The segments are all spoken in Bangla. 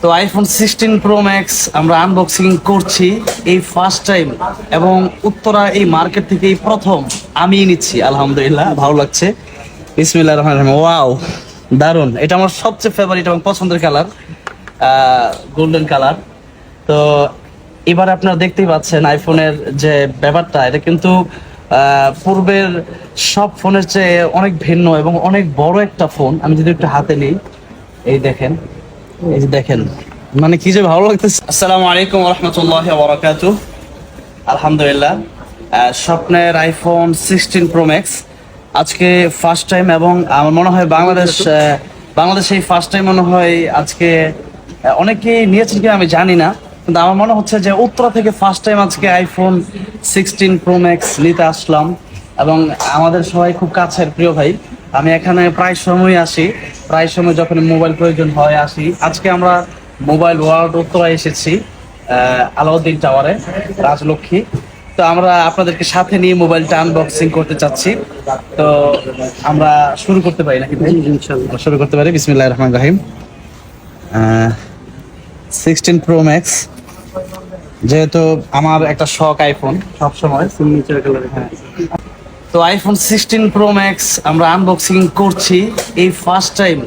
তো আইফোন 16 প্রো ম্যাক্স আমরা আনবক্সিং করছি এই ফার্স্ট টাইম, এবং উত্তরা এই মার্কেট থেকে এই প্রথম আমি নিচ্ছি। আলহামদুলিল্লাহ, ভালো লাগছে। বিসমিল্লাহির রহমানির রহিম। ওয়াও, দারুন! এটা আমার সবচেয়ে ফেভারিট এবং পছন্দের কালার, গোল্ডেন কালার। তো এবার আপনারা দেখতেই পাচ্ছেন আইফোনের যে ব্যাপারটা, এটা কিন্তু পূর্বের সব ফোনের চেয়ে অনেক ভিন্ন এবং অনেক বড় একটা ফোন। আমি যদি একটু হাতে নিই, এই দেখেন, এই যে দেখেন, মানে কি যে ভালো লাগতেছে। আসসালামু আলাইকুম ওয়া রাহমাতুল্লাহি ওয়া বারাকাতুহু। আলহামদুলিল্লাহ, স্বপ্নের আইফোন 16 প্রো ম্যাক্স আজকে ফার্স্ট টাইম, এবং আমার মনে হয় বাংলাদেশে এই ফার্স্ট টাইম মনে হয় আজকে। অনেকেই নিয়েছেন কি আমি জানি না, কিন্তু আমার মনে হচ্ছে যে উত্তরা থেকে ফার্স্ট টাইম আজকে আইফোন 16 প্রো ম্যাক্স নিতে আসলাম। এবং আমাদের সবাই খুব কাছের প্রিয় ভাই, আমি এখানে প্রায় সময় আসি, প্রায় সময় যখন মোবাইল প্রয়োজন হয় আসি। আজকে আমরা মোবাইল ওয়ার্ল্ড উত্তরায় এসেছি, আলাউদ্দিন টাওয়ারে, রাজলক্ষ্মী। তো আমরা আপনাদেরকে সাথে নিয়ে মোবাইলটা আনবক্সিং করতে চাচ্ছি। তো আমরা শুরু করতে পারি নাকি ভাই? ইনশাআল্লাহ শুরু করতে পারি। বিসমিল্লাহির রহমানির রহিম। 16 প্রো ম্যাক্স যেহেতু আমার একটা শখ আইফোন সবসময় সিগনেচার কালার। হ্যাঁ, তো আইফোন 16 প্রো ম্যাক্স আমরা আনবক্সিং করছি এই ফার্স্ট টাইম,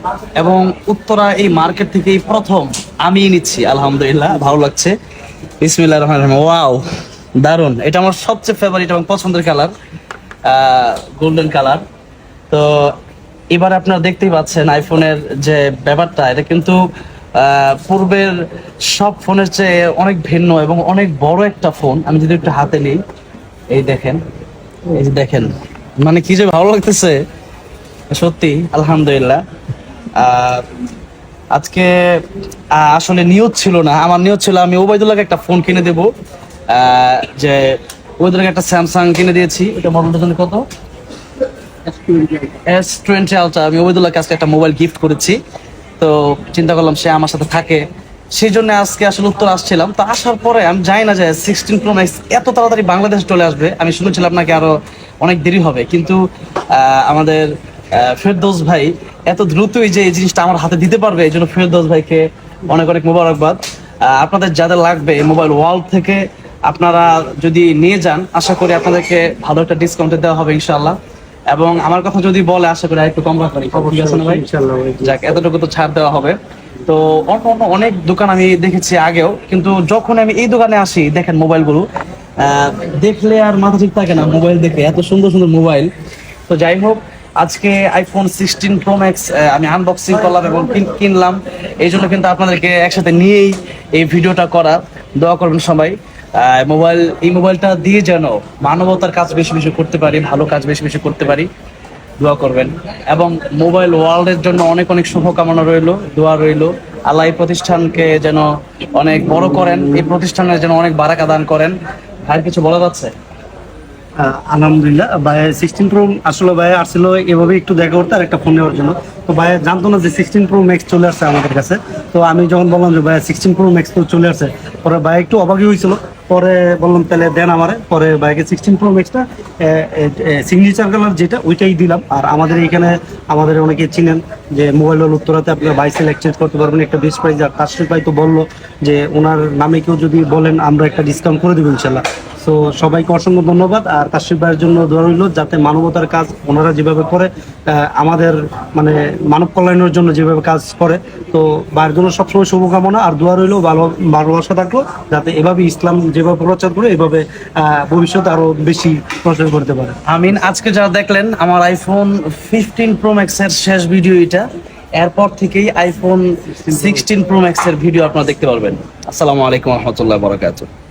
এবং উত্তরা এই মার্কেট থেকে এই প্রথম আমি নিচ্ছি। আলহামদুলিল্লাহ, ভালো লাগছে। বিসমিল্লাহির রহমানির রহিম। ওয়াও, দারুন! এটা আমার সবচেয়ে ফেভারিট এবং পছন্দের কালার, গোল্ডেন কালার। তো এবার আপনারা দেখতেই পাচ্ছেন আইফোনের যে ব্যাপারটা, এটা কিন্তু পূর্বের সব ফোনের চেয়ে অনেক ভিন্ন এবং অনেক বড় একটা ফোন। আমি যদি একটু হাতে নিই, এই দেখেন, এই যে দেখেন, মানে কি যে ভালো লাগতেছে সত্যি। আলহামদুলিল্লাহ, আজকে আসলে নিয়ত ছিল না, আমার নিয়ত ছিল আমি ওবায়দুল্লাহকে একটা ফোন কিনে দেবো। যে ওবায়দুল্লাহকে একটা স্যামসাং কিনে দিয়েছি। এটা মডেলটা জন্য কত? S20 ultra. আমি ওবায়দুল্লাহকে আজকে একটা মোবাইল গিফট করেছি। তো চিন্তা করলাম সে আমার সাথে থাকে, সেই জন্য আজকে আসলে উত্তর আসছিলাম। তো আসার পরে আমি জানি না যে 16 প্রো ম্যাক্স এত তাড়াতাড়ি বাংলাদেশে চলে আসবে। আমি শুনেছিলাম নাকি আরো অনেক দেরি হবে, কিন্তু আমাদের ফেরদৌস ভাই এত দ্রুতই যে এই জিনিসটা আমার হাতে দিতে পারবে, এই জন্য ফেরদৌস ভাইকে অনেক অনেক মোবারকবাদ। আপনাদের যাদের লাগবে মোবাইল ওয়ার্ল্ড থেকে আপনারা যদি নিয়ে যান, আশা করি আপনাদেরকে ভালো একটা ডিসকাউন্টে দেওয়া হবে ইনশাআল্লাহ। এবং আমার কথা যদি বলে, আশা করি একটু কম রাখবেন। ঠিক আছে না ভাই? ইনশাআল্লাহ। যাক, এতটুকু তো ছাড় দেওয়া হবে। তো অন্য অনেক দোকান আমি দেখেছি আগেও, কিন্তু যখন আমি এই দোকানে আসি, দেখেন মোবাইলগুলো দেখলে আর মাথা ঠিক থাকে না। মোবাইল দেখে এত সুন্দর সুন্দর মোবাইল। তো যাই হোক, আজকে আইফোন 16 প্রো ম্যাক্স আমি আনবক্সিং করলাম এবং কিনলাম। এই জন্য কিন্তু আপনাদেরকে একসাথে নিয়েই এই ভিডিওটা করা। দোয়া করবেন সবাই এই মোবাইলটা দিয়ে যেন মানবতার কাজ বেশি বেশি করতে পারি, ভালো কাজ বেশি বেশি করতে পারি। দোয়া করবেন, এবং মোবাইল ওয়ার্ল্ডের জন্য অনেক অনেক শুভকামনা রইল, দোয়া রইল। আল্লাহ এই প্রতিষ্ঠানকে যেন অনেক বড় করেন, এই প্রতিষ্ঠানের যেন অনেক বারাকা দান করেন। আর কিছু বলা যাচ্ছে? আলহামদুলিল্লাহ, ভাই 16 প্রো আসলে ভাই আসছিল এভাবে একটু দেখা করতে আর একটা ফোন নেওয়ার জন্য। তো ভাই জানতো না যে 16 প্রো ম্যাক্স চলে আসছে আমাদের কাছে। তো আমি যখন বললাম যে ভাই 16 প্রো ম্যাক্স তো চলে আসছে, পরে ভাই একটু অবাকই হয়েছিল। পরে বললাম তাহলে দেন আমারে। পরে ভাইকে 16 প্রো ম্যাক্সটা সিগনেচার কালার যেটা, ওইটাই দিলাম। আর আমাদের এখানে আমাদের অনেকে চিনেন যে মোবাইল উত্তরাতে আপনার বাইসেল এক্সচেঞ্জ করতে পারবেন একটা বেস্ট প্রাইস। আর কাস্টমার ভাই তো বললো যে ওনার নামে কেউ যদি বলেন আমরা একটা ডিসকাউন্ট করে দেবো ইনশাল্লাহ। তো সবাইকে অসংখ্য ধন্যবাদ। আর কাশিফ ভাইয়ের জন্য দোয়া রইল, যাতে মানবতার কাজ ওনারা যেভাবে করে, আমাদের মানে মানব কল্যাণের জন্য যেভাবে কাজ করে, তো ভাইয়ের জন্য সবসময় শুভকামনা। আর দোয়া রইল ভালোবাসা থাকলো, যাতে এভাবে ইসলাম যেভাবে প্রচার করে এভাবে ভবিষ্যতে আরো বেশি প্রচার করতে পারে। আমিন। আজকে যারা দেখলেন আমার আইফোন 15 প্রো ম্যাক্সের শেষ ভিডিও এটা, এরপর থেকেই আইফোন 16 প্রো ম্যাক্সের ভিডিও আপনারা দেখতে পারবেন। আসসালামু আলাইকুম ওয়া রাহমাতুল্লাহি ওয়া বারাকাতুহু।